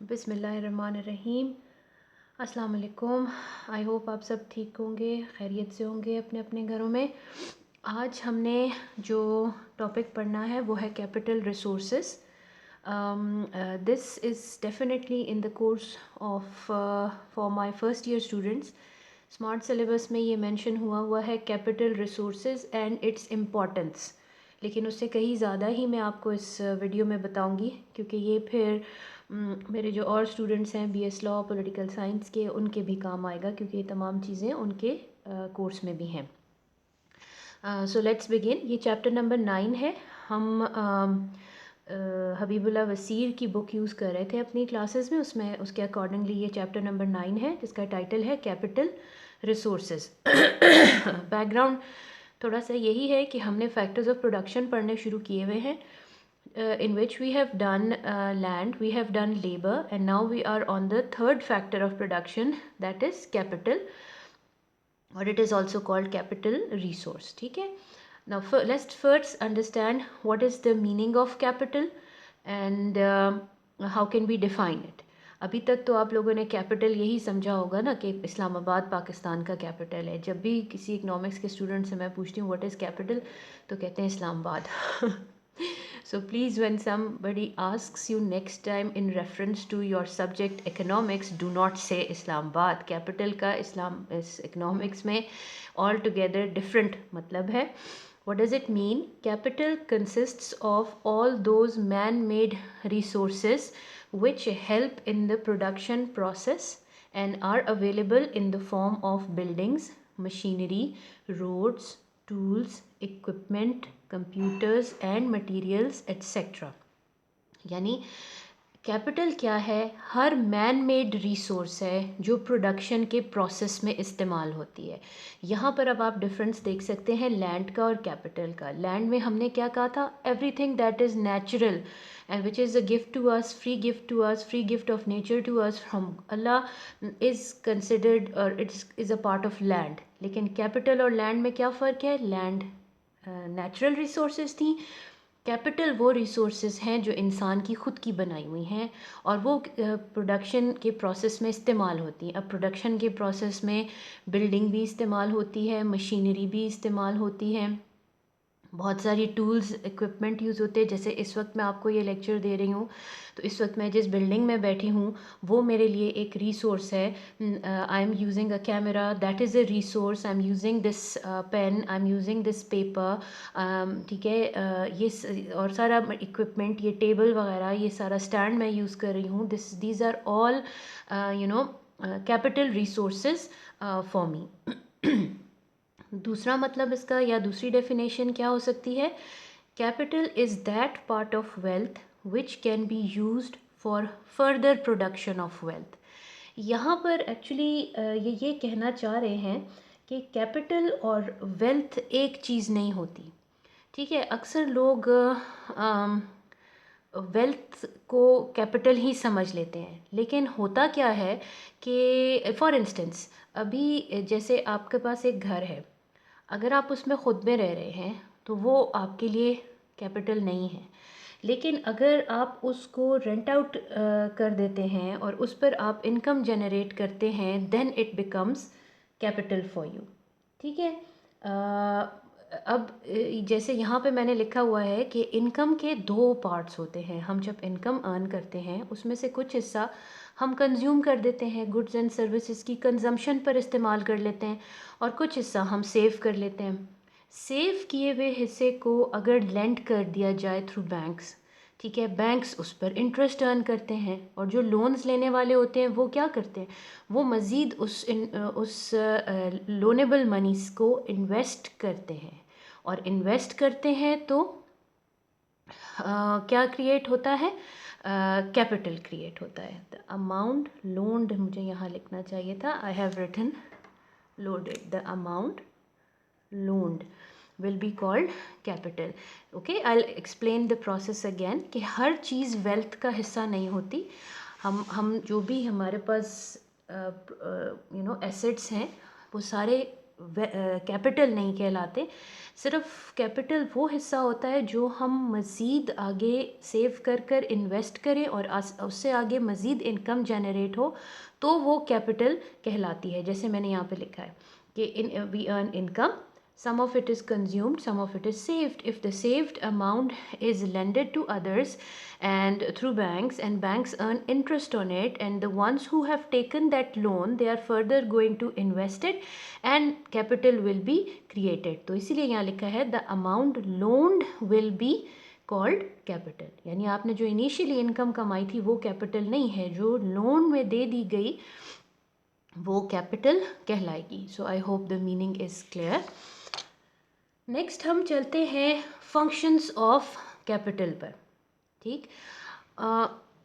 बिस्मिल्लाहिर्रहमानिर्रहीम। अस्सलाम वालेकुम। आई होप आप सब ठीक होंगे, खैरियत से होंगे अपने अपने घरों में। आज हमने जो टॉपिक पढ़ना है वो है capital resources. This is definitely in the course of for my first year students. Smart syllabus में ये मेंशन हुआ है capital resources and it's importance, लेकिन उससे कहीं ज़्यादा ही मैं आपको इस वीडियो में बताऊंगी, क्योंकि ये फिर मेरे जो और स्टूडेंट्स हैं बीएस लॉ पॉलिटिकल साइंस के, उनके भी काम आएगा, क्योंकि ये तमाम चीज़ें उनके कोर्स में भी हैं। So let's begin. ये चैप्टर नंबर 9 है। हम हबीबुल्लाह वसीर की बुक यूज़ कर रहे थे अपनी क्लासेस में, उसमें उसके अकॉर्डिंगली ये चैप्टर नंबर 9 है, जिसका टाइटल है कैपिटल रिसोर्सेज। बैकग्राउंड थोड़ा सा यही है कि हमने फैक्टर्स ऑफ प्रोडक्शन पढ़ने शुरू किए हुए हैं, in which we have done land, we have done labor, and now we are on the third factor of production, that is capital, or it is also called capital resource. ठीक है। Now let's first understand what is the meaning of capital and how can we define it. अभी तक तो आप लोगों ने capital यही समझा होगा ना कि इस्लामाबाद पाकिस्तान का कैपिटल है। जब भी किसी इकोनॉमिक्स के स्टूडेंट से मैं पूछती हूँ व्हाट इज़ कैपिटल, तो कहते हैं Islamabad. So please, when somebody asks you next time in reference to your subject economics, do not say Islamabad. Capital का इस्लाम इस economics में altogether different मतलब है. What does it mean? Capital consists of all those man-made resources which help in the production process and are available in the form of buildings, machinery, roads, tools, equipment, computers and materials etc. यानी capital क्या है? Her man made resource है जो production के process में इस्तेमाल होती है। यहाँ पर अब आप डिफरेंस देख सकते हैं लैंड का और कैपिटल का। लैंड में हमने क्या कहा था? Everything that is natural and which is a gift to us, free gift to us, free gift of nature to us from Allah is considered or it is a part of land. लेकिन capital और land में क्या फ़र्क है? Land natural resources थी, capital वो resources हैं जो इंसान की ख़ुद की बनाई हुई हैं और वो प्रोडक्शन के प्रोसेस में इस्तेमाल होती हैं। अब प्रोडक्शन के प्रोसेस में बिल्डिंग भी इस्तेमाल होती है, मशीनरी भी इस्तेमाल होती है, बहुत सारी टूल्स इक्विपमेंट यूज़ होते हैं। जैसे इस वक्त मैं आपको ये लेक्चर दे रही हूँ, तो इस वक्त मैं जिस बिल्डिंग में बैठी हूँ वो मेरे लिए एक रिसोर्स है। I am using a camera, that is a resource. I am using this pen, I am using this paper, ठीक है। ये और सारा इक्विपमेंट, ये टेबल वगैरह, ये सारा स्टैंड मैं यूज़ कर रही हूँ। These are all capital resources for me. दूसरा मतलब इसका या दूसरी डेफिनेशन क्या हो सकती है? Capital is that part of wealth which can be used for further production of wealth. यहाँ पर एक्चुअली ये कहना चाह रहे हैं कि कैपिटल और वेल्थ एक चीज़ नहीं होती। ठीक है, अक्सर लोग वेल्थ को कैपिटल ही समझ लेते हैं, लेकिन होता क्या है कि फॉर इंस्टेंस अभी जैसे आपके पास एक घर है, अगर आप उसमें ख़ुद में रह रहे हैं तो वो आपके लिए कैपिटल नहीं है। लेकिन अगर आप उसको रेंट आउट कर देते हैं और उस पर आप इनकम जनरेट करते हैं, then it becomes capital for you. ठीक है। अब जैसे यहाँ पे मैंने लिखा हुआ है कि इनकम के दो पार्ट्स होते हैं। हम जब इनकम अर्न करते हैं उसमें से कुछ हिस्सा हम कंज्यूम कर देते हैं, गुड्स एंड सर्विसेज की कंजम्पशन पर इस्तेमाल कर लेते हैं, और कुछ हिस्सा हम सेव कर लेते हैं। सेव किए हुए हिस्से को अगर लेंड कर दिया जाए थ्रू बैंक्स, ठीक है, बैंक्स उस पर इंटरेस्ट अर्न करते हैं, और जो लोन्स लेने वाले होते हैं वो क्या करते हैं? वो मज़ीद उस लोनेबल मनीस को इन्वेस्ट करते हैं, और इन्वेस्ट करते हैं तो क्या क्रिएट होता है? कैपिटल क्रिएट होता है। द अमाउंट लोन्ड, मुझे यहाँ लिखना चाहिए था, I have written loaded, the amount loaned will be called capital. Okay, I'll explain the process again कि हर चीज़ वेल्थ का हिस्सा नहीं होती। हम जो भी हमारे पास एसेट्स हैं वो सारे कैपिटल नहीं कहलाते। सिर्फ कैपिटल वो हिस्सा होता है जो हम मज़ीद आगे सेव कर कर इन्वेस्ट करें और उससे आगे मज़ीद इनकम जनरेट हो, तो वो कैपिटल कहलाती है। जैसे मैंने यहाँ पे लिखा है कि we earn income, some of it is consumed, some of it is saved. If the saved amount is lended to others and through banks, and banks earn interest on it, and the ones who have taken that loan, they are further going to invest it and capital will be created. तो इसीलिए यहाँ लिखा है the amount loaned will be called capital. यानी आपने जो initially income कमाई थी वो कैपिटल नहीं है, जो लोन में दे दी गई वो कैपिटल कहलाएगी। So I hope the meaning is clear. Next हम चलते हैं फंक्शंस ऑफ कैपिटल पर। ठीक,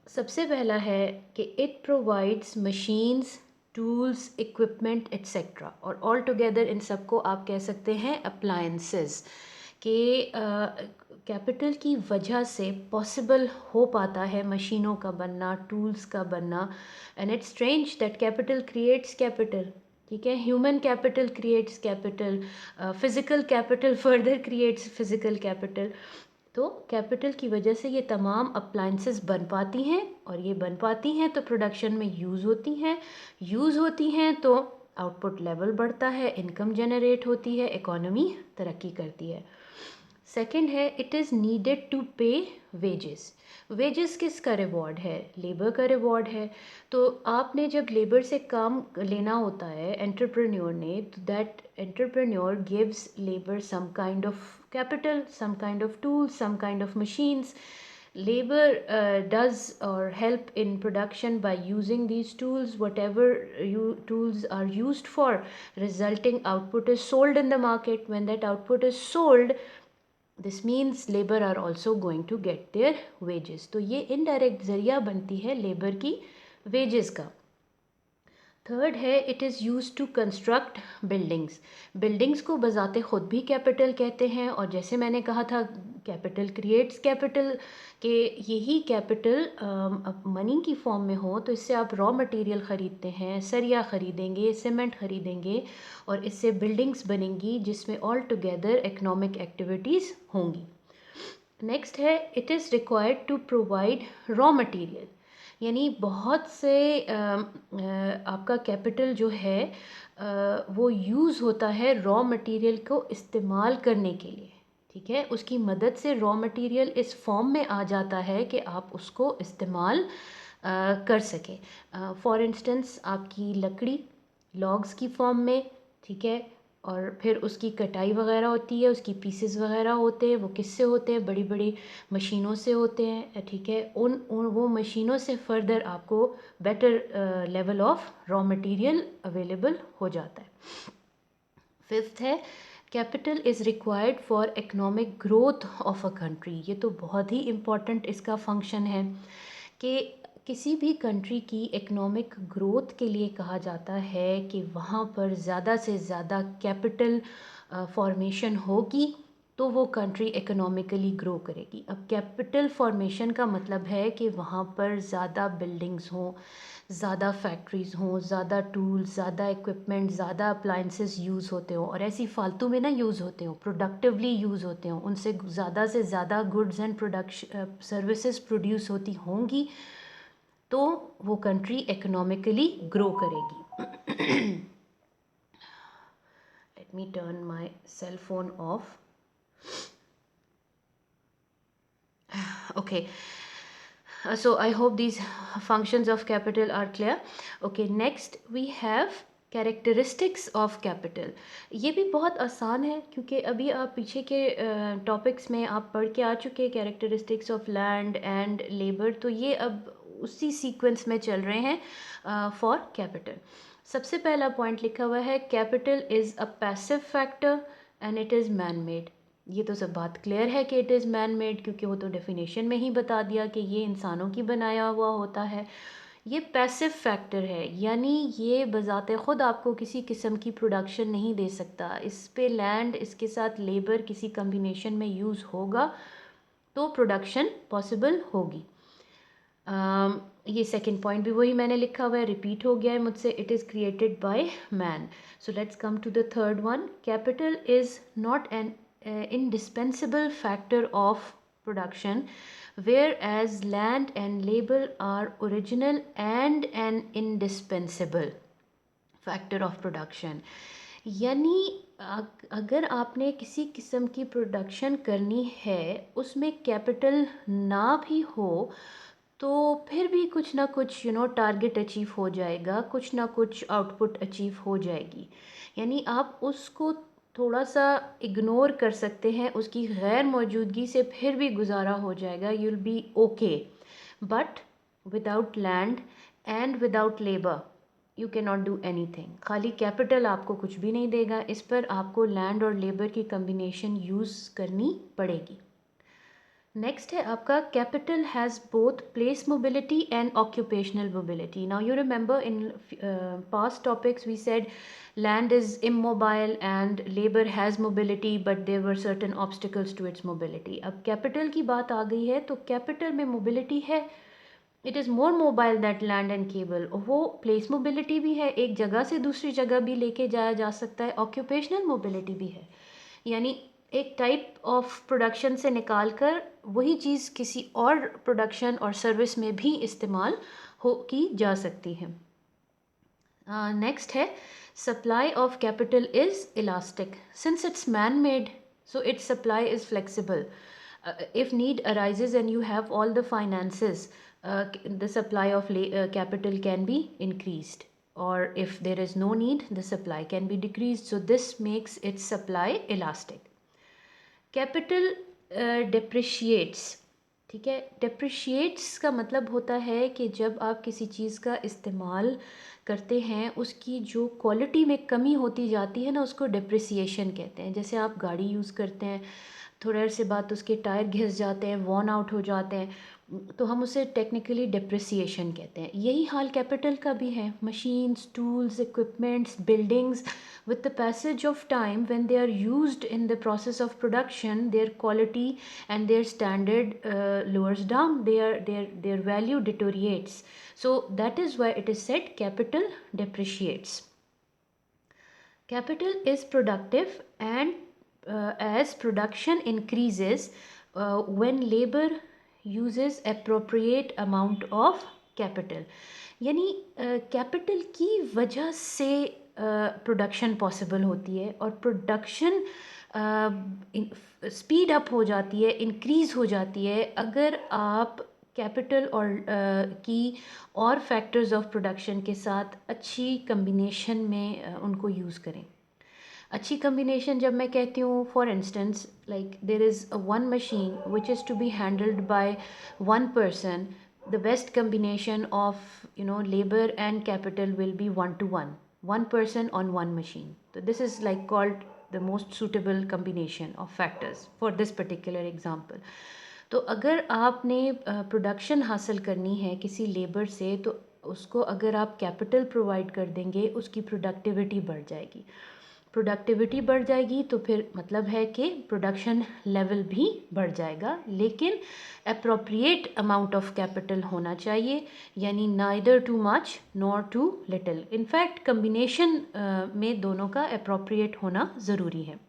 सबसे पहला है कि it provides machines, tools, equipment etcetera, और ऑल टुगेदर इन सबको आप कह सकते हैं अप्लायंसेस। कि कैपिटल की वजह से पॉसिबल हो पाता है मशीनों का बनना, टूल्स का बनना। And it's strange that capital creates capital. ठीक है, human capital creates capital, physical capital further creates physical capital. तो कैपिटल की वजह से ये तमाम अप्लायंसेस बन पाती हैं, और ये बन पाती हैं तो प्रोडक्शन में यूज़ होती हैं तो आउटपुट लेवल बढ़ता है, इनकम जनरेट होती है, इकोनॉमी तरक्की करती है। सेकंड है इट इज़ नीडेड टू पे वेजेस। वेजेस किसका रिवॉर्ड है? लेबर का रिवॉर्ड है। तो आपने जब लेबर से काम लेना होता है एंटरप्रेन्योर ने, तो that entrepreneur gives labour some kind of capital, some kind of tools, some kind of machines. Labor does or help in production by using these tools. Whatever tools are used for, resulting output is sold in the market. When that output is sold, this means labor are also going to get their wages. तो ये indirect ज़रिया बनती है labour की wages का। Third है it is use to construct buildings. Buildings को बजाते ख़ुद भी कैपिटल कहते हैं, और जैसे मैंने कहा था कैपिटल क्रिएट्स कैपिटल, कि यही कैपिटल मनी की फॉर्म में हो तो इससे आप रॉ मटेरियल ख़रीदते हैं, सरिया ख़रीदेंगे, सीमेंट ख़रीदेंगे, और इससे बिल्डिंग्स बनेंगी जिसमें ऑल टुगेदर इकनॉमिक एक्टिविटीज़ होंगी। नेक्स्ट है it is required to provide raw material. यानी बहुत से आपका कैपिटल जो है वो यूज़ होता है रॉ मटेरियल को इस्तेमाल करने के लिए। ठीक है, उसकी मदद से रॉ मटेरियल इस फॉर्म में आ जाता है कि आप उसको इस्तेमाल कर सकें। फॉर इंस्टेंस आपकी लकड़ी लॉग्स की फॉर्म में, ठीक है, और फिर उसकी कटाई वगैरह होती है, उसकी पीसेस वगैरह होते हैं, वो किससे होते हैं? बड़ी बड़ी मशीनों से होते हैं। ठीक है, उन वो मशीनों से फर्दर आपको better level of raw material available हो जाता है। फिफ्थ है capital is required for economic growth of a country. ये तो बहुत ही इम्पॉर्टेंट इसका फंक्शन है कि किसी भी कंट्री की इकोनॉमिक ग्रोथ के लिए कहा जाता है कि वहाँ पर ज़्यादा से ज़्यादा कैपिटल फॉर्मेशन होगी तो वो कंट्री इकोनॉमिकली ग्रो करेगी। अब कैपिटल फॉर्मेशन का मतलब है कि वहाँ पर ज़्यादा बिल्डिंग्स हों, ज़्यादा फैक्ट्रीज़ हों, ज़्यादा टूल्स, ज़्यादा इक्विपमेंट, ज़्यादा अप्लाइंसेस यूज़ होते हों, और ऐसी फालतू में ना यूज़ होते हों, प्रोडक्टिवली यूज़ होते हों, उनसे ज़्यादा से ज़्यादा goods and production services produce होती होंगी तो वो कंट्री इकोनॉमिकली ग्रो करेगी। Let me turn my cell phone off. Okay, so I hope these functions of capital are clear. Okay, next we have characteristics of capital. ये भी बहुत आसान है क्योंकि अभी आप पीछे के टॉपिक्स में आप पढ़ के आ चुके हैं characteristics of land and labour, तो ये अब उसी सीक्वेंस में चल रहे हैं फॉर कैपिटल। सबसे पहला पॉइंट लिखा हुआ है capital is a passive factor and it is man made. ये तो सब बात क्लियर है कि इट इज़ मैन मेड, क्योंकि वो तो डेफिनेशन में ही बता दिया कि ये इंसानों की बनाया हुआ होता है। ये पैसिव फैक्टर है, यानी ये बज़ाते ख़ुद आपको किसी किस्म की प्रोडक्शन नहीं दे सकता। इस पे लैंड, इसके साथ लेबर किसी कम्बिनेशन में यूज़ होगा तो प्रोडक्शन पॉसिबल होगी। ये सेकंड पॉइंट भी वही मैंने लिखा हुआ है, रिपीट हो गया है मुझसे, it is created by man. So let's come to the third one, capital is not an indispensable factor of production, whereas land and labor are original and an indispensable factor of production. यानी अगर आपने किसी किस्म की production करनी है उसमें capital ना भी हो तो फिर भी कुछ ना कुछ टारगेट अचीव हो जाएगा, कुछ ना कुछ आउटपुट अचीव हो जाएगी। यानी आप उसको थोड़ा सा इग्नोर कर सकते हैं, उसकी गैर मौजूदगी से फिर भी गुजारा हो जाएगा, you will be okay. But without land and without labour you can not do any thing. खाली कैपिटल आपको कुछ भी नहीं देगा, इस पर आपको लैंड और लेबर की कम्बिनेशन यूज़ करनी पड़ेगी। नेक्स्ट है आपका capital has both place mobility and occupational mobility. Now you remember in past topics we said land is immobile and labor has mobility but there were certain obstacles to its mobility। अब capital की बात आ गई है तो capital में mobility है, it is more mobile that land and cable. वो place mobility भी है, एक जगह से दूसरी जगह भी लेके जाया जा सकता है, ऑक्यूपेशनल मोबिलिटी भी है। यानी एक टाइप ऑफ प्रोडक्शन से निकाल कर वही चीज़ किसी और प्रोडक्शन और सर्विस में भी इस्तेमाल की जा सकती है। नेक्स्ट है supply of capital is elastic since it's man made, so its supply is flexible। If need arises and you have all the finances, the supply of capital can be increased, or if there is no need the supply can be decreased, so this makes its supply elastic। Capital depreciates, ठीक है। depreciates का मतलब होता है कि जब आप किसी चीज़ का इस्तेमाल करते हैं उसकी जो क्वालिटी में कमी होती जाती है ना, उसको डिप्रिसिएशन कहते हैं। जैसे आप गाड़ी यूज़ करते हैं, थोड़े अरसे बाद उसके टायर घिस जाते हैं, वॉर्न आउट हो जाते हैं, तो हम उसे टेक्निकली डिप्रिसिएशन कहते हैं। यही हाल कैपिटल का भी है। Machines, tools, equipments, buildings, with the passage of time when they are used in the process of production, their quality and their standard lowers down, their value deteriorates, so that is why it is said capital depreciates। Capital is productive and as production increases when labor uses appropriate amount of capital। यानी capital की वजह से production possible होती है और production speed up हो जाती है, इंक्रीज़ हो जाती है अगर आप कैपिटल और की और फैक्टर्स ऑफ प्रोडक्शन के साथ अच्छी कम्बिनेशन में उनको यूज़ करें। अच्छी कम्बिनेशन जब मैं कहती हूँ, for instance like there is one machine which is to be handled by one person, the best combination of labor and capital will be 1 to 1, one person on one machine। so this is like called the most suitable combination of factors for this particular example। तो अगर आपने production हासिल करनी है किसी labour से तो उसको अगर आप कैपिटल प्रोवाइड कर देंगे उसकी प्रोडक्टिविटी बढ़ जाएगी। प्रोडक्टिविटी बढ़ जाएगी तो फिर मतलब है कि प्रोडक्शन लेवल भी बढ़ जाएगा, लेकिन अप्रोप्रिएट अमाउंट ऑफ कैपिटल होना चाहिए, यानी neither too much nor too little. In fact combination में दोनों का अप्रोप्रिएट होना ज़रूरी है।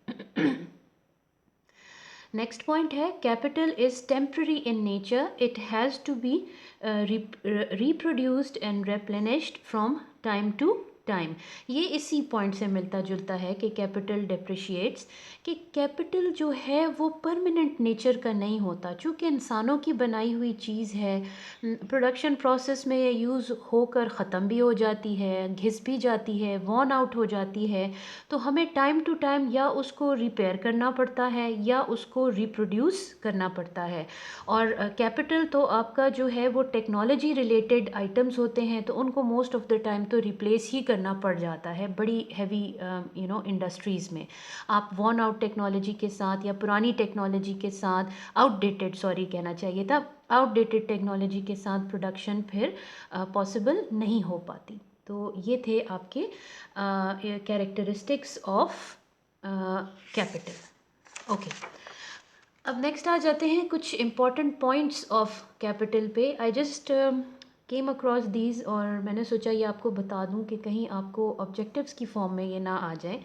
नेक्स्ट पॉइंट है capital is temporary in nature, it has to be reproduced and replenished from time to time. ये इसी पॉइंट से मिलता जुलता है कि कैपिटल डिप्रिशिएट्स, कि कैपिटल जो है वो परमानेंट नेचर का नहीं होता। चूँकि इंसानों की बनाई हुई चीज़ है, प्रोडक्शन प्रोसेस में ये यूज़ होकर ख़त्म भी हो जाती है, घिस भी जाती है, वॉर्न आउट हो जाती है, तो हमें टाइम टू टाइम या उसको रिपेयर करना पड़ता है या उसको रिप्रोड्यूस करना पड़ता है। और कैपिटल तो आपका जो है वो टेक्नोलॉजी रिलेटेड आइटम्स होते हैं, तो उनको मोस्ट ऑफ द टाइम तो रिप्लेस ही करना पड़ जाता है बड़ी हैवी इंडस्ट्रीज़ में। आप वॉर्न आउट टेक्नोलॉजी के साथ या पुरानी टेक्नोलॉजी के साथ, आउटडेटेड सॉरी कहना चाहिए था, आउटडेटेड टेक्नोलॉजी के साथ प्रोडक्शन फिर पॉसिबल नहीं हो पाती। तो ये थे आपके कैरेक्टरिस्टिक्स ऑफ कैपिटल। ओके, अब नेक्स्ट आ जाते हैं कुछ इम्पॉर्टेंट पॉइंट्स ऑफ कैपिटल पे। I just came across these और मैंने सोचा ये आपको बता दूं कि कहीं आपको ऑब्जेक्टिव्स की फॉर्म में ये ना आ जाए।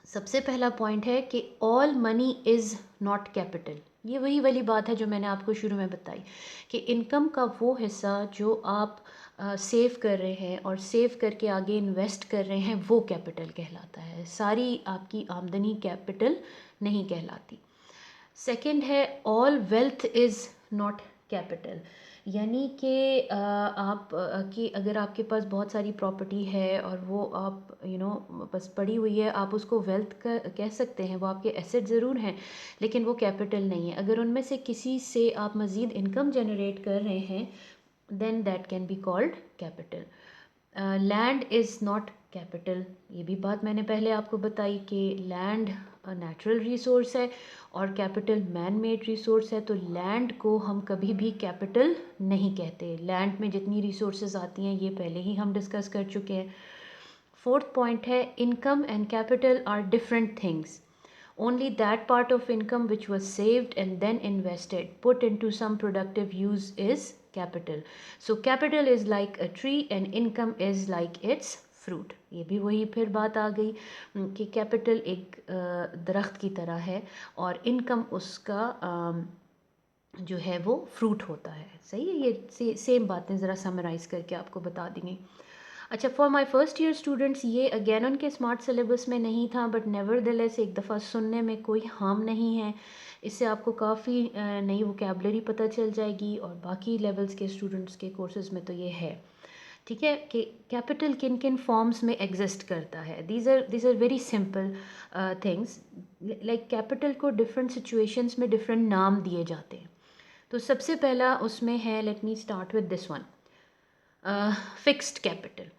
सबसे पहला पॉइंट है कि all money is not capital. ये वही वाली बात है जो मैंने आपको शुरू में बताई कि इनकम का वो हिस्सा जो आप सेव कर रहे हैं और सेव करके आगे इन्वेस्ट कर रहे हैं वो कैपिटल कहलाता है। सारी आपकी आमदनी कैपिटल नहीं कहलाती। सेकंड है all wealth is not capital, यानी कि कि अगर आपके पास बहुत सारी प्रॉपर्टी है और वो आप बस पड़ी हुई है, आप उसको वेल्थ का कह सकते हैं, वो आपके एसेट ज़रूर हैं लेकिन वो कैपिटल नहीं है। अगर उनमें से किसी से आप मज़ीद इनकम जनरेट कर रहे हैं then that can be called capital. Land is not capital, ये भी बात मैंने पहले आपको बताई कि लैंड नेचुरल रिसोर्स है और कैपिटल मैन मेड रिसोर्स है, तो लैंड को हम कभी भी कैपिटल नहीं कहते। लैंड में जितनी रिसोर्सेज आती हैं ये पहले ही हम डिस्कस कर चुके हैं। फोर्थ पॉइंट है income and capital R different things. Only that part of income which was saved and then invested, put into some productive use is capital. So capital is like a tree and income is like its fruit. ये भी वही फिर बात आ गई कि capital एक दरख्त की तरह है और इनकम उसका जो है वो फ्रूट होता है। सही है, ये सेम बातें ज़रा समराइज़ करके आपको बता देंगे। अच्छा, for my first year students ये अगेन उनके स्मार्ट सिलेबस में नहीं था बट नेवरदलेस एक दफ़ा सुनने में कोई हार्म नहीं है। इससे आपको काफ़ी नई वोकेबलरी पता चल जाएगी और बाकी लेवल्स के स्टूडेंट्स के कोर्सेज़ में तो ये है। ठीक है कि कैपिटल किन किन फॉर्म्स में एग्जिस्ट करता है। These are very simple things. Like capital को डिफरेंट सिचुएशंस में डिफरेंट नाम दिए जाते हैं। तो सबसे पहला उसमें है, let me start with this one, fixed capital.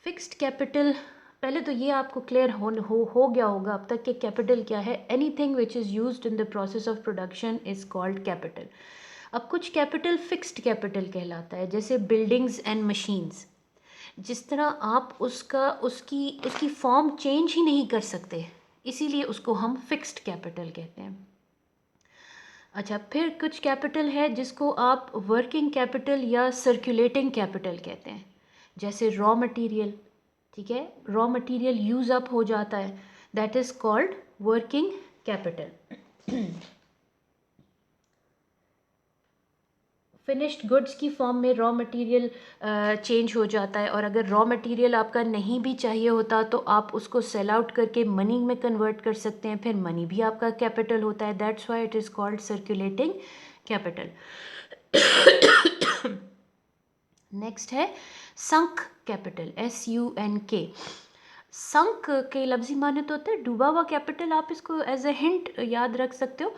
Fixed capital, पहले तो ये आपको क्लियर हो गया होगा अब तक कि कैपिटल क्या है। Anything which is used in the process of production is called capital. अब कुछ कैपिटल फिक्स्ड कैपिटल कहलाता है, जैसे बिल्डिंग्स एंड मशीन्स। जिस तरह आप उसकी फॉर्म चेंज ही नहीं कर सकते, इसीलिए उसको हम फिक्स्ड कैपिटल कहते हैं। अच्छा, फिर कुछ कैपिटल है जिसको आप वर्किंग कैपिटल या सर्कुलेटिंग कैपिटल कहते हैं, जैसे रॉ मटेरियल। ठीक है, रॉ मटेरियल यूज़ अप हो जाता है, that is called working capital. Finished goods की फॉर्म में रॉ मटेरियल चेंज हो जाता है और अगर रॉ मटेरियल आपका नहीं भी चाहिए होता तो आप उसको सेल आउट करके मनी में कन्वर्ट कर सकते हैं, फिर मनी भी आपका कैपिटल होता है। That's why it is called circulating capital. Next है संक कैपिटल, SUNK। संक के लफ्ज़ी माने तो होते हैं डूबा हुआ कैपिटल, आप इसको एज ए हिंट याद रख सकते हो।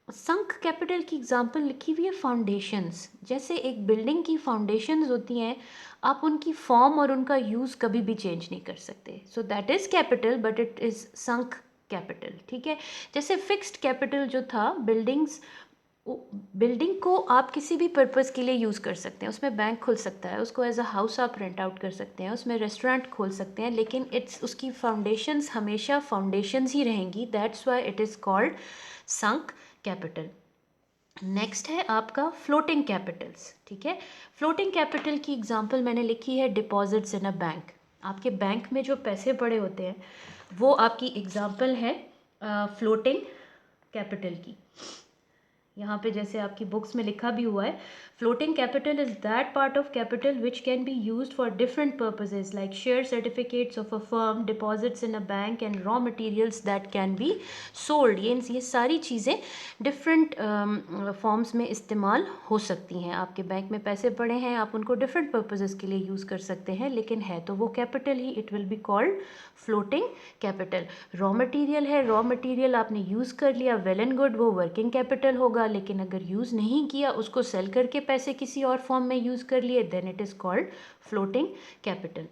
संक कैपिटल की एग्जांपल लिखी हुई है फाउंडेशंस। जैसे एक बिल्डिंग की फाउंडेशंस होती हैं, आप उनकी फॉर्म और उनका यूज़ कभी भी चेंज नहीं कर सकते। सो that is capital but it is sunk capital. ठीक है, जैसे फिक्स्ड कैपिटल जो था, बिल्डिंग को आप किसी भी पर्पज़ के लिए यूज़ कर सकते हैं, उसमें बैंक खुल सकता है, उसको एज अ हाउस आप रेंट आउट कर सकते हैं, उसमें रेस्टोरेंट खोल सकते हैं, लेकिन उसकी फाउंडेशंस हमेशा फाउंडेशंस ही रहेंगी। That's why it is called sunk capital. Next है आपका फ्लोटिंग कैपिटल्स। ठीक है, फ्लोटिंग कैपिटल की एग्जांपल मैंने लिखी है डिपॉजिट्स इन अ बैंक। आपके बैंक में जो पैसे पड़े होते हैं वो आपकी एग्जांपल है फ्लोटिंग कैपिटल की। यहाँ पे जैसे आपकी बुक्स में लिखा भी हुआ है, floating capital is that part of capital which can be used for different purposes like share certificates of a firm, deposits in a bank and raw materials that can be sold. ये सारी चीज़ें different forms में इस्तेमाल हो सकती हैं। आपके bank में पैसे पड़े हैं, आप उनको डिफरेंट पर्पजेज के लिए यूज़ कर सकते हैं, लेकिन है तो वो capital he, it will be called floating capital. Raw material है, रॉ मटेरियल आपने यूज़ कर लिया, वेल एंड गुड, वो वर्किंग कैपिटल होगा। लेकिन अगर यूज़ नहीं किया, उसको सेल करके पैसे किसी और फॉर्म में यूज़ कर लिए, then it is called floating capital.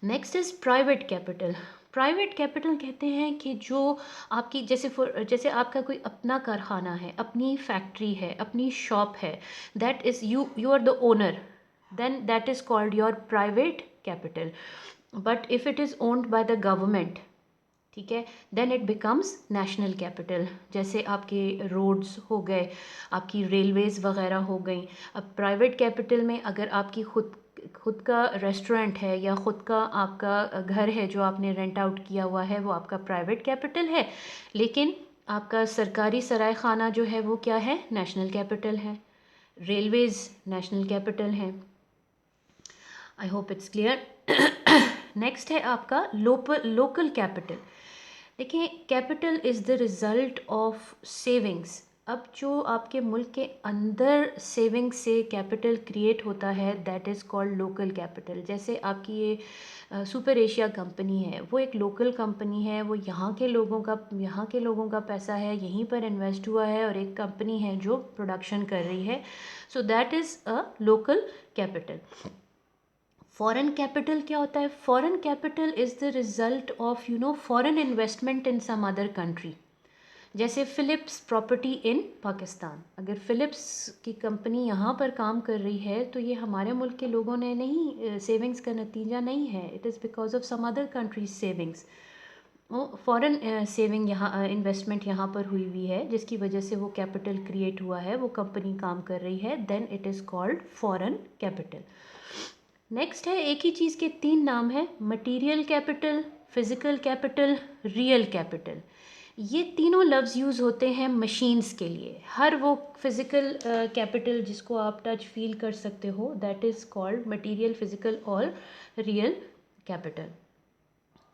Next is private capital. Private capital कहते हैं कि जो आपकी जैसे आपका कोई अपना कारखाना है, अपनी फैक्ट्री है, अपनी शॉप है, that is you are the owner, then that is called your private capital. But if it is owned by the government, ठीक है, then it becomes national capital. जैसे आपके रोड्स हो गए, आपकी रेलवेज़ वगैरह हो गई। अब प्राइवेट कैपिटल में अगर आपकी ख़ुद का रेस्टोरेंट है या ख़ुद का आपका घर है जो आपने रेंट आउट किया हुआ है, वो आपका प्राइवेट कैपिटल है। लेकिन आपका सरकारी सराय खाना जो है वो क्या है, नेशनल कैपिटल है। रेलवेज़ नेशनल कैपिटल हैं। I hope it's clear. Next है आपका लोकल कैपिटल। देखिए, capital is the result of savings. अब जो आपके मुल्क के अंदर सेविंग से कैपिटल क्रिएट होता है, that is called local capital. जैसे आपकी ये सुपर एशिया कंपनी है, वो एक लोकल कंपनी है, वो यहाँ के लोगों का पैसा है, यहीं पर इन्वेस्ट हुआ है, और एक कंपनी है जो प्रोडक्शन कर रही है। So that is a local capital. Foreign capital क्या होता है? Foreign capital is the result of foreign investment in some other country. जैसे फ़िलिप्स प्रॉपर्टी इन पाकिस्तान, अगर फ़िलिप्स की कंपनी यहाँ पर काम कर रही है तो ये हमारे मुल्क के लोगों ने नहीं, सेविंग्स का नतीजा नहीं है। It is because of some other countries savings. वो फॉरेन सेविंग यहाँ, इन्वेस्टमेंट यहाँ पर हुई हुई है, जिसकी वजह से वो कैपिटल क्रिएट हुआ है, वो कंपनी काम कर रही है, then it is called foreign capital. Next है, एक ही चीज़ के 3 नाम हैं, material capital, physical capital, real capital. ये तीनों लफ्ज़ यूज़ होते हैं मशीन्स के लिए। हर वो फिज़िकल कैपिटल जिसको आप टच फील कर सकते हो, that is called material, physical और रियल कैपिटल।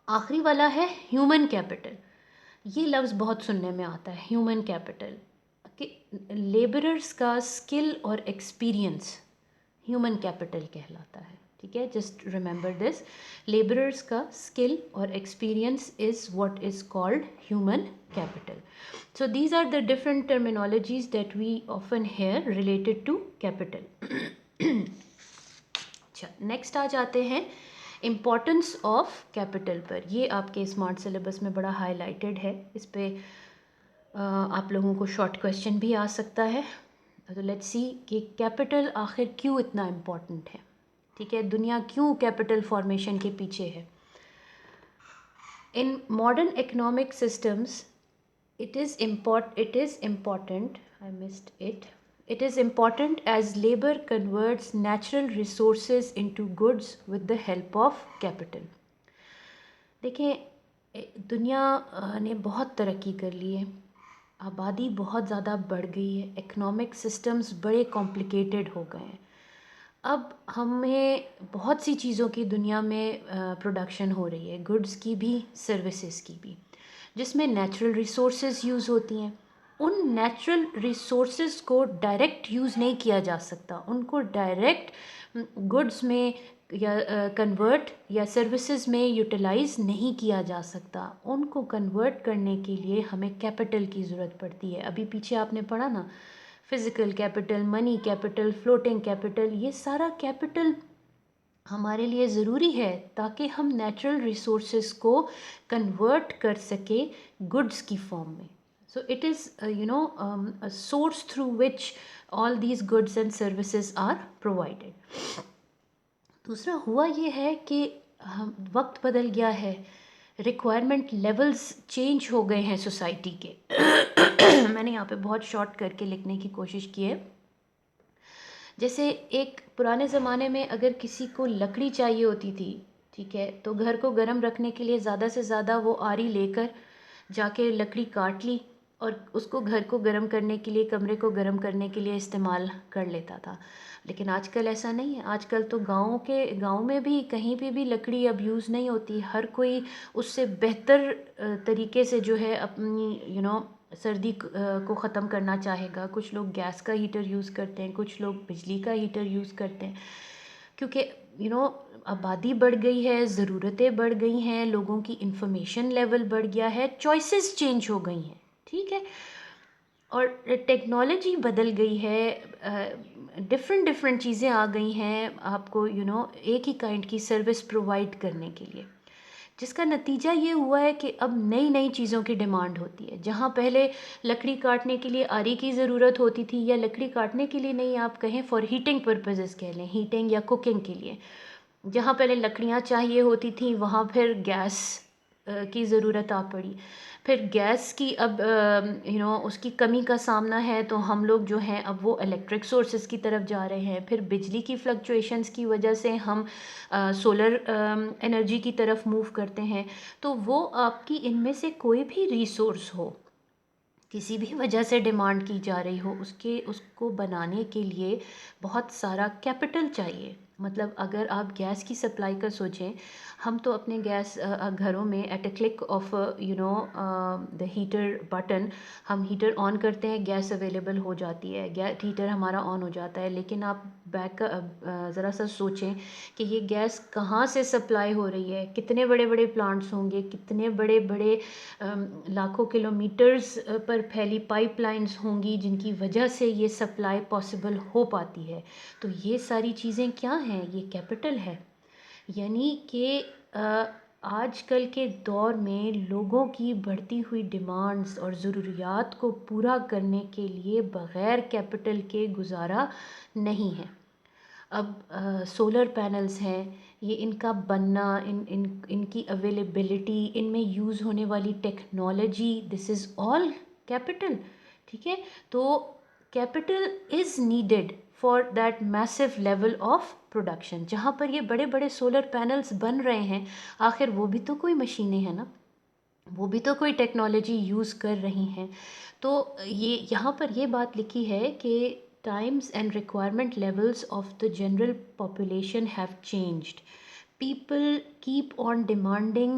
आखिरी वाला है ह्यूमन कैपिटल। ये लफ्ज़ बहुत सुनने में आता है, ह्यूमन कैपिटल, कि लेबरर्स का स्किल और एक्सपीरियंस ह्यूमन कैपिटल कहलाता है। ठीक है, जस्ट रिमेंबर दिस, लेबरर्स का स्किल और experience is what is called human capital. So these are the different terminologies that we often hear related to capital. अच्छा, नेक्स्ट आ जाते हैं इम्पॉर्टेंस ऑफ कैपिटल पर। ये आपके स्मार्ट सिलेबस में बड़ा हाईलाइटेड है, इस पे आप लोगों को शॉर्ट क्वेश्चन भी आ सकता है। तो लेट्स सी कि कैपिटल आखिर क्यों इतना इम्पॉर्टेंट है। ठीक है, दुनिया क्यों कैपिटल फॉर्मेशन के पीछे है। In modern economic systems it is important, I missed it. It is important as labor converts natural resources into goods with the help of capital. देखिए, दुनिया ने बहुत तरक्की कर ली है, आबादी बहुत ज़्यादा बढ़ गई है, इकोनॉमिक सिस्टम्स बड़े कॉम्प्लिकेटेड हो गए हैं। अब हमें बहुत सी चीज़ों की दुनिया में प्रोडक्शन हो रही है, गुड्स की भी, सर्विसेज की भी, जिसमें नेचुरल रिसोर्सेज यूज़ होती हैं। उन नेचुरल रिसोर्सेज को डायरेक्ट यूज़ नहीं किया जा सकता, उनको डायरेक्ट गुड्स में या कन्वर्ट या सर्विसेज में यूटिलाइज़ नहीं किया जा सकता। उनको कन्वर्ट करने के लिए हमें कैपिटल की ज़रूरत पड़ती है। अभी पीछे आपने पढ़ा ना, physical capital, money capital, floating capital, ये सारा कैपिटल हमारे लिए ज़रूरी है ताकि हम नेचुरल रिसोर्सेज को कन्वर्ट कर सके गुड्स की फॉर्म में। So it is a source through which all these goods and services are provided. दूसरा हुआ ये है कि हम वक्त बदल गया है, रिक्वायरमेंट लेवल्स चेंज हो गए हैं सोसाइटी के। मैंने यहाँ पे बहुत शॉर्ट करके लिखने की कोशिश की है। जैसे एक पुराने ज़माने में अगर किसी को लकड़ी चाहिए होती थी, ठीक है, तो घर को गर्म रखने के लिए ज़्यादा से ज़्यादा वो आरी लेकर जाके लकड़ी काट ली और उसको घर को गर्म करने के लिए, कमरे को गर्म करने के लिए इस्तेमाल कर लेता था। लेकिन आजकल ऐसा नहीं है। आजकल तो गाँव में भी कहीं पे भी लकड़ी अब यूज़ नहीं होती। हर कोई उससे बेहतर तरीके से जो है अपनी सर्दी को ख़त्म करना चाहेगा। कुछ लोग गैस का हीटर यूज़ करते हैं, कुछ लोग बिजली का हीटर यूज़ करते हैं, क्योंकि आबादी बढ़ गई है, ज़रूरतें बढ़ गई हैं, लोगों की इंफॉर्मेशन लेवल बढ़ गया है, चॉइसेस चेंज हो गई हैं। ठीक है, और टेक्नोलॉजी बदल गई है, डिफरेंट चीज़ें आ गई हैं आपको एक ही काइंड की सर्विस प्रोवाइड करने के लिए, जिसका नतीजा ये हुआ है कि अब नई नई चीज़ों की डिमांड होती है। जहाँ पहले लकड़ी काटने के लिए आरी की ज़रूरत होती थी, या लकड़ी काटने के लिए नहीं, आप कहें फॉर हीटिंग पर्पसेस कह लें, हीटिंग या कुकिंग के लिए, जहाँ पहले लकड़ियाँ चाहिए होती थी वहाँ फिर गैस की ज़रूरत आ पड़ी। फिर गैस की अब उसकी कमी का सामना है, तो हम लोग जो हैं अब वो इलेक्ट्रिक सोर्सेज़ की तरफ जा रहे हैं। फिर बिजली की फ्लक्चुएशंस की वजह से हम सोलर एनर्जी की तरफ मूव करते हैं। तो वो आपकी इनमें से कोई भी रिसोर्स हो, किसी भी वजह से डिमांड की जा रही हो, उसको बनाने के लिए बहुत सारा कैपिटल चाहिए। मतलब अगर आप गैस की सप्लाई का सोचें, हम तो अपने गैस घरों में at a click of the heater button हम हीटर ऑन करते हैं, गैस अवेलेबल हो जाती है, गैस हीटर हमारा ऑन हो जाता है। लेकिन आप ज़रा सा सोचें कि ये गैस कहाँ से सप्लाई हो रही है, कितने बड़े बड़े प्लांट्स होंगे, कितने बड़े बड़े लाखों किलोमीटर्स पर फैली पाइपलाइंस होंगी जिनकी वजह से ये सप्लाई पॉसिबल हो पाती है। तो ये सारी चीज़ें क्या हैं? ये कैपिटल है। यानी कि आजकल के दौर में लोगों की बढ़ती हुई डिमांड्स और ज़रूरियात को पूरा करने के लिए बग़ैर कैपिटल के गुजारा नहीं है। अब सोलर पैनल्स हैं, ये इनका बनना, इनकी अवेलेबिलिटी, इनमें यूज़ होने वाली technology, this is all capital. ठीक है, तो capital is needed for that massive level of production. जहाँ पर ये बड़े बड़े सोलर पैनल्स बन रहे हैं, आखिर वो भी तो कोई मशीनें हैं ना, वो भी तो कोई टेक्नोलॉजी यूज़ कर रही हैं। तो ये यहाँ पर ये बात लिखी है कि times and requirement levels of the general population have changed. People keep on demanding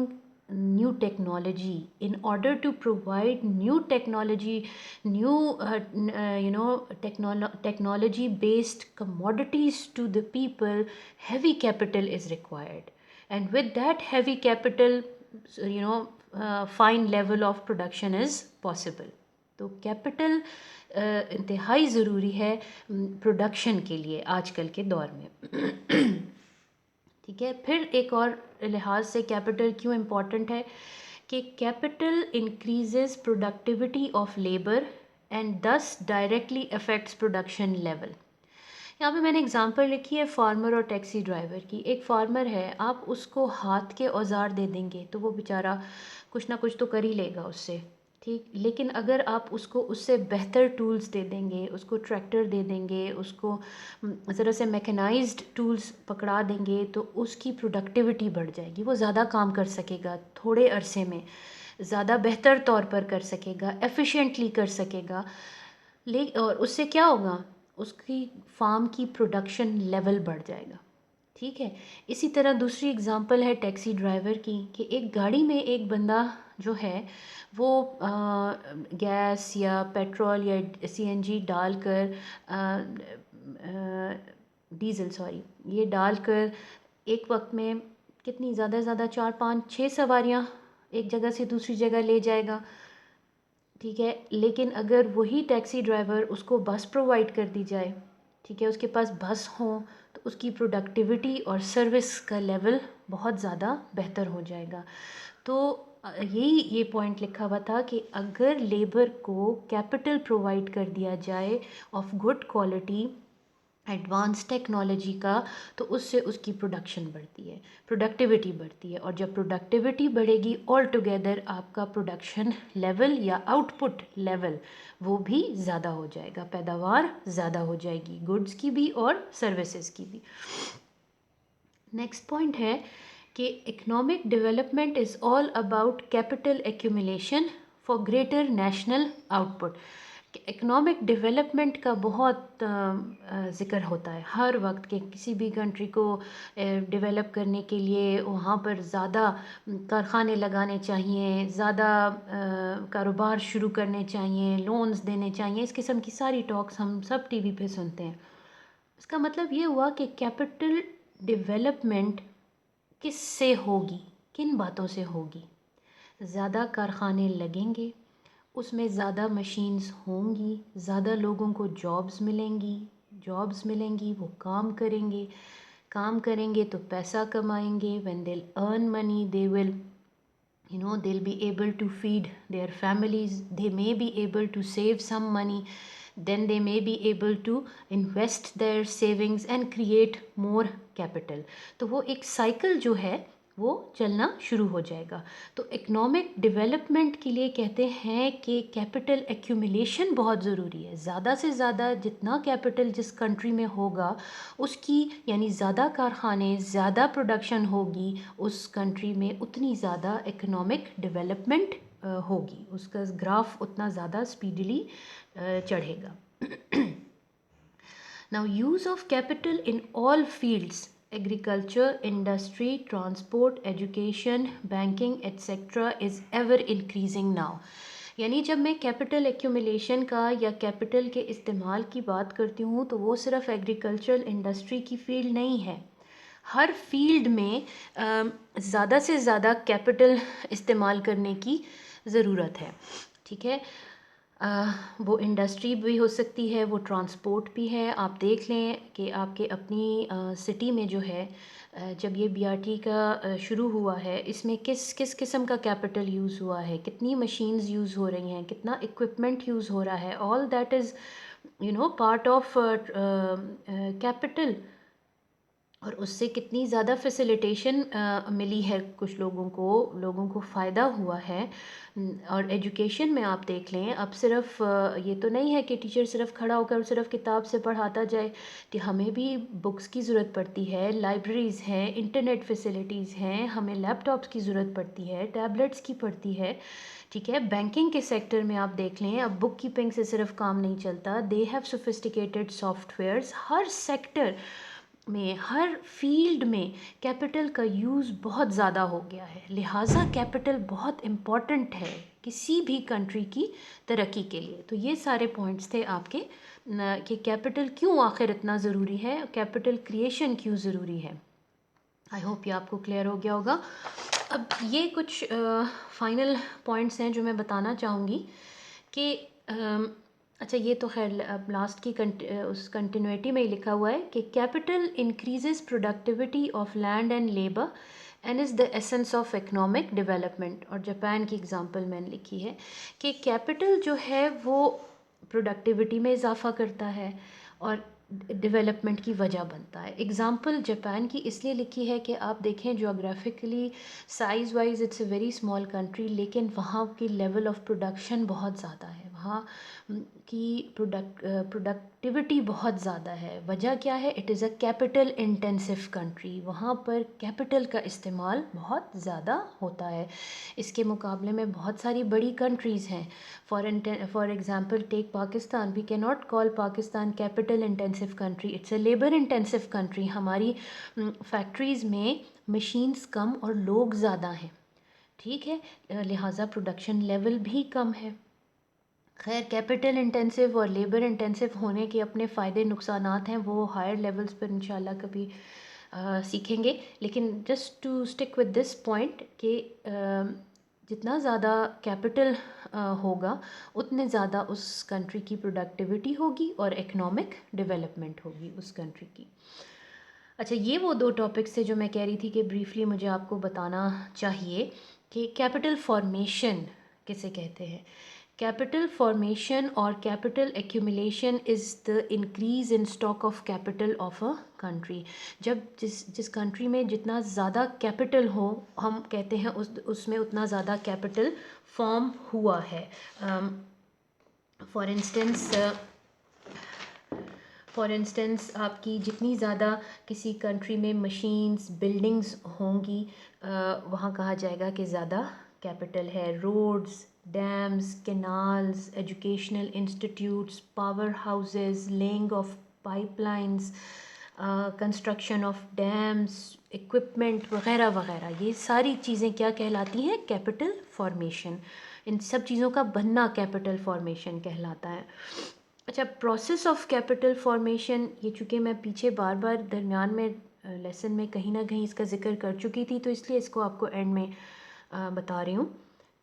new technology. In order to provide new technology, new technology based commodities to the people, heavy capital is required. And with that heavy capital, fine level of production is possible. तो capital इंतहाई ज़रूरी है production के लिए आजकल के दौर में। ठीक है, फिर एक और लिहाज से कैपिटल क्यों इम्पॉर्टेंट है कि capital increases productivity of labour and दस डायरेक्टली अफेक्ट्स प्रोडक्शन लेवल। यहाँ पे मैंने एग्जांपल लिखी है फार्मर और टैक्सी ड्राइवर की। एक फार्मर है, आप उसको हाथ के औजार दे देंगे तो वो बेचारा कुछ ना कुछ तो कर ही लेगा उससे, ठीक। लेकिन अगर आप उसको उससे बेहतर टूल्स दे देंगे, उसको ट्रैक्टर दे देंगे, उसको ज़रा से मैकेनाइज्ड टूल्स पकड़ा देंगे, तो उसकी प्रोडक्टिविटी बढ़ जाएगी, वो ज़्यादा काम कर सकेगा, थोड़े अरसे में ज़्यादा बेहतर तौर पर कर सकेगा, एफिशिएंटली कर सकेगा। और उससे क्या होगा, उसकी फार्म की प्रोडक्शन लेवल बढ़ जाएगा। ठीक है, इसी तरह दूसरी एग्ज़ाम्पल है टैक्सी ड्राइवर की कि एक गाड़ी में एक बंदा जो है वो गैस या पेट्रोल या सीएनजी डालकर डीज़ल सॉरी ये डालकर एक वक्त में कितनी ज़्यादा से ज़्यादा 4 5 6 सवारियाँ एक जगह से दूसरी जगह ले जाएगा। ठीक है, लेकिन अगर वही टैक्सी ड्राइवर उसको बस प्रोवाइड कर दी जाए, ठीक है, उसके पास बस हो, तो उसकी प्रोडक्टिविटी और सर्विस का लेवल बहुत ज़्यादा बेहतर हो जाएगा। तो यही ये पॉइंट लिखा हुआ था कि अगर लेबर को कैपिटल प्रोवाइड कर दिया जाए of good quality, advance technology का, तो उससे उसकी प्रोडक्शन बढ़ती है, प्रोडक्टिविटी बढ़ती है। और जब प्रोडक्टिविटी बढ़ेगी, ऑल टुगेदर आपका प्रोडक्शन लेवल या आउटपुट लेवल वो भी ज़्यादा हो जाएगा, पैदावार ज़्यादा हो जाएगी, गुड्स की भी और सर्विसेज की भी। नेक्स्ट पॉइंट है कि economic development is all about capital accumulation for greater national output. Economic development का बहुत ज़िक्र होता है हर वक्त कि किसी भी कंट्री को डेवलप करने के लिए वहाँ पर ज़्यादा कारखाने लगाने चाहिए, ज़्यादा कारोबार शुरू करने चाहिए, लोन्स देने चाहिए, इस किस्म की सारी टॉक्स हम सब टीवी पे सुनते हैं। इसका मतलब ये हुआ कि कैपिटल डेवलपमेंट किससे होगी, किन बातों से होगी? ज़्यादा कारखाने लगेंगे, उसमें ज़्यादा मशीन्स होंगी, ज़्यादा लोगों को जॉब्स मिलेंगी, वो काम करेंगे तो पैसा कमाएंगे। When they earn money they will they'll be able to feed their families, they may be able to save some money, then they may be able to invest their savings and create more capital। तो वो एक cycle जो है वो चलना शुरू हो जाएगा। तो इकोनॉमिक डेवलपमेंट के लिए कहते हैं कि कैपिटल एक्यूमुलेशन बहुत ज़रूरी है। ज़्यादा से ज़्यादा जितना कैपिटल जिस कंट्री में होगा उसकी, यानी ज़्यादा कारखाने, ज़्यादा प्रोडक्शन होगी उस कंट्री में, उतनी ज़्यादा इकोनॉमिक डेवलपमेंट होगी, उसका ग्राफ उतना ज़्यादा स्पीडली चढ़ेगा। Now, use of capital in all fields, agriculture, industry, transport, education, banking, etc. is ever increasing now. यानी जब मैं कैपिटल एक्यूमुलेशन का या कैपिटल के इस्तेमाल की बात करती हूँ तो वो सिर्फ एग्रीकल्चरल इंडस्ट्री की फील्ड नहीं है। हर फील्ड में ज़्यादा से ज़्यादा कैपिटल इस्तेमाल करने की ज़रूरत है। ठीक है, वो इंडस्ट्री भी हो सकती है, वो ट्रांसपोर्ट भी है। आप देख लें कि आपके अपनी सिटी में जो है, जब ये बीआरटी का शुरू हुआ है, इसमें किस किस किस्म का कैपिटल यूज़ हुआ है, कितनी मशीन्स यूज़ हो रही हैं, कितना इक्विपमेंट यूज़ हो रहा है, all that is part of capital. और उससे कितनी ज़्यादा फैसिलिटेशन मिली है, कुछ लोगों को फ़ायदा हुआ है। और एजुकेशन में आप देख लें, अब सिर्फ ये तो नहीं है कि टीचर सिर्फ खड़ा होकर सिर्फ किताब से पढ़ाता जाए, कि हमें भी बुक्स की ज़रूरत पड़ती है, लाइब्रेरीज़ हैं, इंटरनेट फैसिलिटीज़ हैं, हमें लैपटॉप्स की ज़रूरत पड़ती है, टैबलेट्स की पड़ती है। ठीक है, बैंकिंग के सेक्टर में आप देख लें, अब बुक कीपिंग से सिर्फ काम नहीं चलता, they have sophisticated softwares. Her sector में, हर फील्ड में कैपिटल का यूज़ बहुत ज़्यादा हो गया है। लिहाजा कैपिटल बहुत इम्पॉर्टेंट है किसी भी कंट्री की तरक्की के लिए। तो ये सारे पॉइंट्स थे आपके कि कैपिटल क्यों आखिर इतना ज़रूरी है, कैपिटल क्रिएशन क्यों ज़रूरी है। आई होप ये आपको क्लियर हो गया होगा। अब ये कुछ फाइनल पॉइंट्स हैं जो मैं बताना चाहूँगी कि अच्छा, ये तो खैर अब लास्ट की उस कंटिन्यूटी में ही लिखा हुआ है कि capital increases productivity of land and labour and is the essence of economic development. और जापान की एग्जांपल मैंने लिखी है कि कैपिटल जो है वो प्रोडक्टिविटी में इजाफा करता है और डेवलपमेंट की वजह बनता है। एग्ज़ाम्पल जापान की इसलिए लिखी है कि आप देखें geographically size wise it's a very small country, लेकिन वहाँ की लेवल ऑफ प्रोडक्शन बहुत ज़्यादा है, वहाँ की प्रोडक्टिविटी बहुत ज़्यादा है। वजह क्या है? It is a capital intensive country, वहाँ पर कैपिटल का इस्तेमाल बहुत ज़्यादा होता है। इसके मुकाबले में बहुत सारी बड़ी कंट्रीज़ हैं। For example take Pakistan, we can not call Pakistan capital intensive country, it's a labour intensive country. हमारी फैक्ट्रीज़ में मशीन्स कम और लोग ज़्यादा हैं। ठीक है, लिहाजा प्रोडक्शन लेवल भी कम है। खैर, कैपिटल इंटेंसिव और लेबर इंटेंसिव होने के अपने फ़ायदे नुकसानात हैं, वो हायर लेवल्स पर इंशाल्लाह कभी सीखेंगे। लेकिन just to stick with this point कि जितना ज़्यादा कैपिटल होगा उतने ज़्यादा उस कंट्री की प्रोडक्टिविटी होगी और इकोनॉमिक डेवलपमेंट होगी उस कंट्री की। अच्छा, ये वो दो टॉपिक्स थे जो मैं कह रही थी कि ब्रीफली मुझे आपको बताना चाहिए कि कैपिटल फॉर्मेशन किसे कहते हैं। कैपिटल फॉर्मेशन और capital accumulation is the increase in stock of capital of a country. जब जिस कंट्री में जितना ज़्यादा कैपिटल हो, हम कहते हैं उसमें उतना ज़्यादा कैपिटल फॉर्म हुआ है। फॉर इंस्टेंस आपकी जितनी ज़्यादा किसी कंट्री में मशीन्स, बिल्डिंग्स होंगी, वहाँ कहा जाएगा कि ज़्यादा कैपिटल है। Roads, dams, canals, educational institutes, power houses, laying of pipelines, construction of dams, equipment वगैरह वगैरह, ये सारी चीज़ें क्या कहलाती हैं? Capital formation. इन सब चीज़ों का बनना कैपिटल फॉर्मेशन कहलाता है। अच्छा, प्रोसेस ऑफ कैपिटल फॉर्मेशन, ये चूँकि मैं पीछे बार बार दरमियान में लेसन में कहीं ना कहीं इसका ज़िक्र कर चुकी थी, तो इसलिए इसको आपको एंड में बता रही हूँ।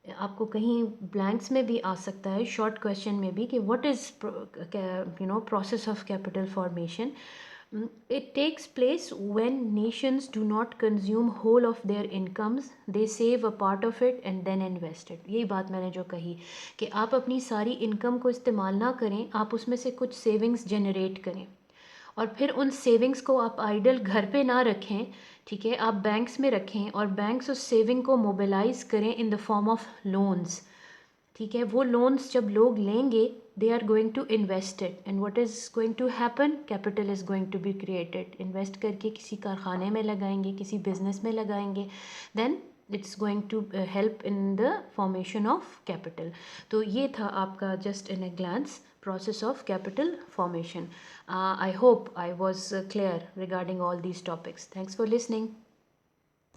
आपको कहीं ब्लैंक्स में भी आ सकता है, शॉर्ट क्वेश्चन में भी, कि what is process of capital formation. It takes place when nations do not consume whole of their incomes, they save a part of it and then invest it। यही बात मैंने जो कही कि आप अपनी सारी इनकम को इस्तेमाल ना करें, आप उसमें से कुछ सेविंग्स जनरेट करें और फिर उन सेविंग्स को आप आइडल घर पे ना रखें, ठीक है, आप बैंक्स में रखें और बैंक्स उस सेविंग को मोबिलाइज करें in the form of loans, ठीक है। वो लोन्स जब लोग लेंगे they are going to invest it, and what is going to happen, capital is going to be created. Invest करके किसी कारखाने में लगाएंगे, किसी बिजनेस में लगाएंगे, then it's going to help in the formation of capital. तो ये था आपका just in a glance process of capital formation. I hope I was clear regarding all these topics. Thanks for listening.